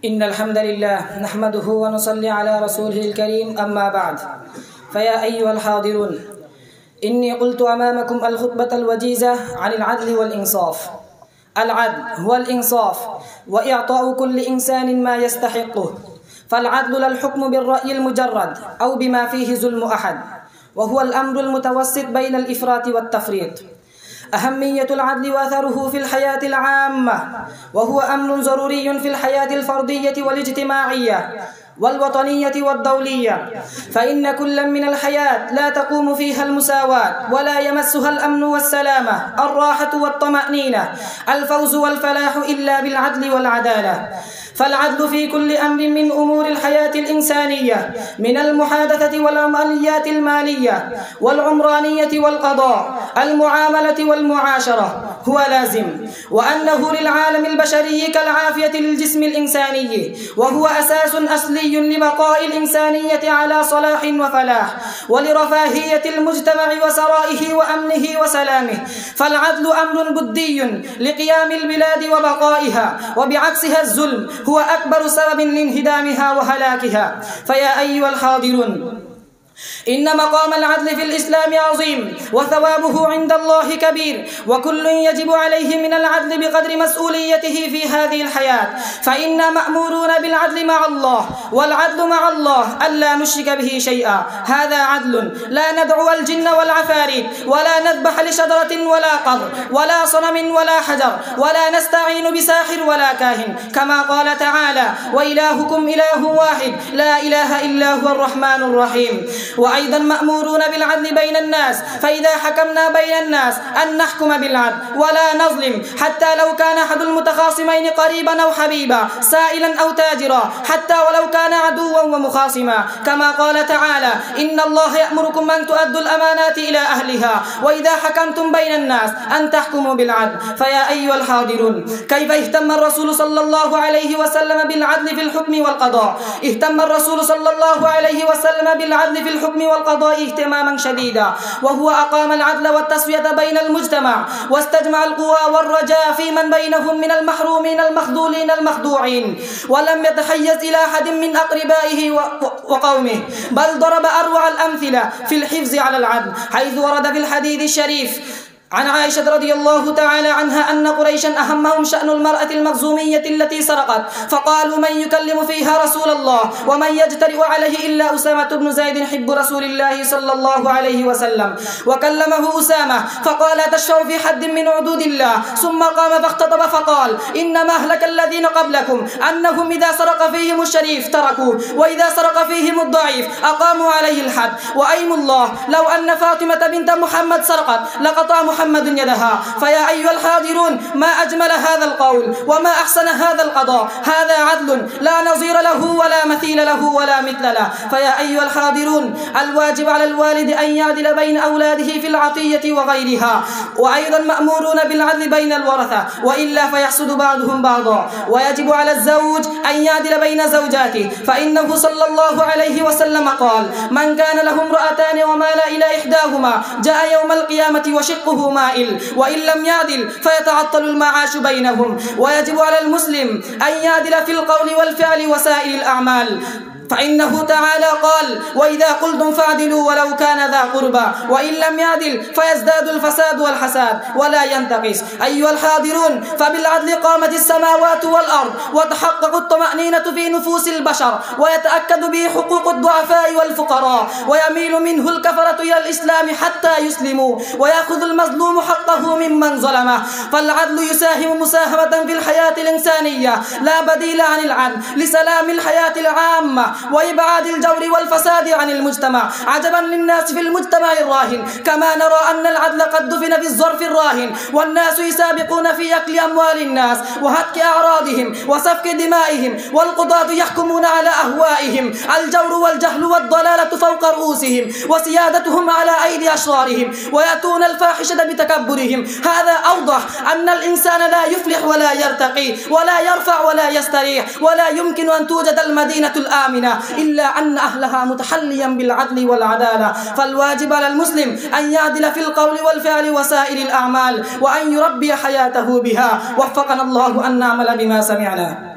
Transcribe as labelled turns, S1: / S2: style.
S1: إن الحمد لله نحمده ونصلي على رسوله الكريم أما بعد فيا أيها الحاضرون إني قلت أمامكم الخطبة الوجيزة عن العدل والإنصاف. العدل هو الإنصاف وإعطاء كل إنسان ما يستحقه، فالعدل لا الحكم بالرأي المجرد أو بما فيه ظلم أحد، وهو الأمر المتوسط بين الإفراط والتفريط. أهمية العدل وأثره في الحياة العامة، وهو أمر ضروري في الحياة الفردية والاجتماعية والوطنية والدولية، فإن كل من الحياة لا تقوم فيها المساواة ولا يمسها الأمن والسلامة، الراحة والطمأنينة، الفوز والفلاح إلا بالعدل والعدالة. فالعدل في كل أمر من أمور الحياة الإنسانية، من المحادثة والعمليات المالية والعمرانية والقضاء، المعاملة والمعاشرة، هو لازم، وأنه للعالم البشري كالعافية للجسم الإنساني، وهو أساس أصلي لبقاء الإنسانية على صلاح وفلاح، ولرفاهية المجتمع وسرائه وأمنه وسلامه. فالعدل أمر بدي لقيام البلاد وبقائها، وبعكسها الظلم هو أكبر سبب لانهدامها وهلاكها. فيا أيها الحاضرون، إن مقام العدل في الإسلام عظيم، وثوابه عند الله كبير، وكل يجب عليه من العدل بقدر مسؤوليته في هذه الحياة، فإنا مأمورون بالعدل مع الله، والعدل مع الله ألا نشرك به شيئا. هذا عدل، لا ندعو الجن والعفاريت، ولا نذبح لشجرة ولا قبر ولا صنم ولا حجر، ولا نستعين بساحر ولا كاهن، كما قال تعالى: وإلهكم إله واحد لا إله إلا هو الرحمن الرحيم. وأيضا مأمورون بالعدل بين الناس، فإذا حكمنا بين الناس أن نحكم بالعدل ولا نظلم، حتى لو كان أحد المتخاصمين قريبا أو حبيبا، سائلا أو تاجرا، حتى ولو كان عدوا ومخاصما، كما قال تعالى: إن الله يأمركم أن تؤدوا الأمانات إلى أهلها، وإذا حكمتم بين الناس أن تحكموا بالعدل. فيا أيها الحاضرون، كيف اهتم الرسول صلى الله عليه وسلم بالعدل في الحكم والقضاء؟ اهتم الرسول صلى الله عليه وسلم بالعدل في الحكم والقضاء اهتماما شديدا، وهو أقام العدل والتسوية بين المجتمع، واستجمع القوى والرجاء في من بينهم من المحرومين المخذولين المخدوعين، ولم يتحيز إلى أحد من أقربائه وقومه، بل ضرب أروع الأمثلة في الحفظ على العدل، حيث ورد في الحديث الشريف عن عائشة رضي الله تعالى عنها أن قريشا أهمهم شأن المرأة المخزومية التي سرقت، فقالوا: من يكلم فيها رسول الله ومن يجترئ عليه إلا أسامة بن زيد حب رسول الله صلى الله عليه وسلم. وكلمه أسامة فقال: تشفع في حد من حدود الله، ثم قام فاختطب فقال: إنما أهلك الذين قبلكم أنهم إذا سرق فيهم الشريف تركوه، وإذا سرق فيهم الضعيف أقاموا عليه الحد. وأيم الله لو أن فاطمة بنت محمد سرقت لقطع محمد يدها. فيا أيها الحاضرون، ما أجمل هذا القول وما أحسن هذا القضاء. هذا عدل لا نظير له ولا مثيل له ولا مثل له. فيا أيها الحاضرون، الواجب على الوالد أن يعدل بين أولاده في العطية وغيرها، وأيضا مأمورون بالعدل بين الورثة، وإلا فيحسد بعضهم بعضا. ويجب على الزوج أن يعدل بين زوجاته، فإنه صلى الله عليه وسلم قال: من كان له امرأتان ومال إلى إحداهما جاء يوم القيامة وشقه مائل، وإن لم يعدل فيتعطل المعاش بينهم. ويجب على المسلم أن يعدل في القول والفعل وسائر الأعمال، فإنه تعالى قال: وإذا قلتم فاعدلوا ولو كان ذا قربى، وإن لم يعدل فيزداد الفساد والحساد ولا ينتقص. أيها الحاضرون، فبالعدل قامت السماوات والأرض، وتحقق الطمأنينة في نفوس البشر، ويتأكد به حقوق الضعفاء والفقراء، ويميل منه الكفرة إلى الإسلام حتى يسلموا، ويأخذ المظلوم حقه ممن ظلمه. فالعدل يساهم مساهمة في الحياة الإنسانية لا بديل عن العدل لسلام الحياة العامة وإبعاد الجور والفساد عن المجتمع. عجبا للناس في المجتمع الراهن، كما نرى أن العدل قد دفن في الظرف الراهن، والناس يسابقون في أكل أموال الناس وهتك أعراضهم وسفك دمائهم، والقضاة يحكمون على أهوائهم. الجور والجهل والضلالة فوق رؤوسهم، وسيادتهم على أيدي أشرارهم، ويأتون الفاحشة بتكبرهم. هذا أوضح أن الإنسان لا يفلح ولا يرتقي ولا يرفع ولا يستريح، ولا يمكن أن توجد المدينة الآمنة إلا أن أهلها متحليا بالعدل والعدالة. فالواجب على المسلم أن يعدل في القول والفعل وسائر الأعمال، وأن يربي حياته بها. وفقنا الله أن نعمل بما سمعنا.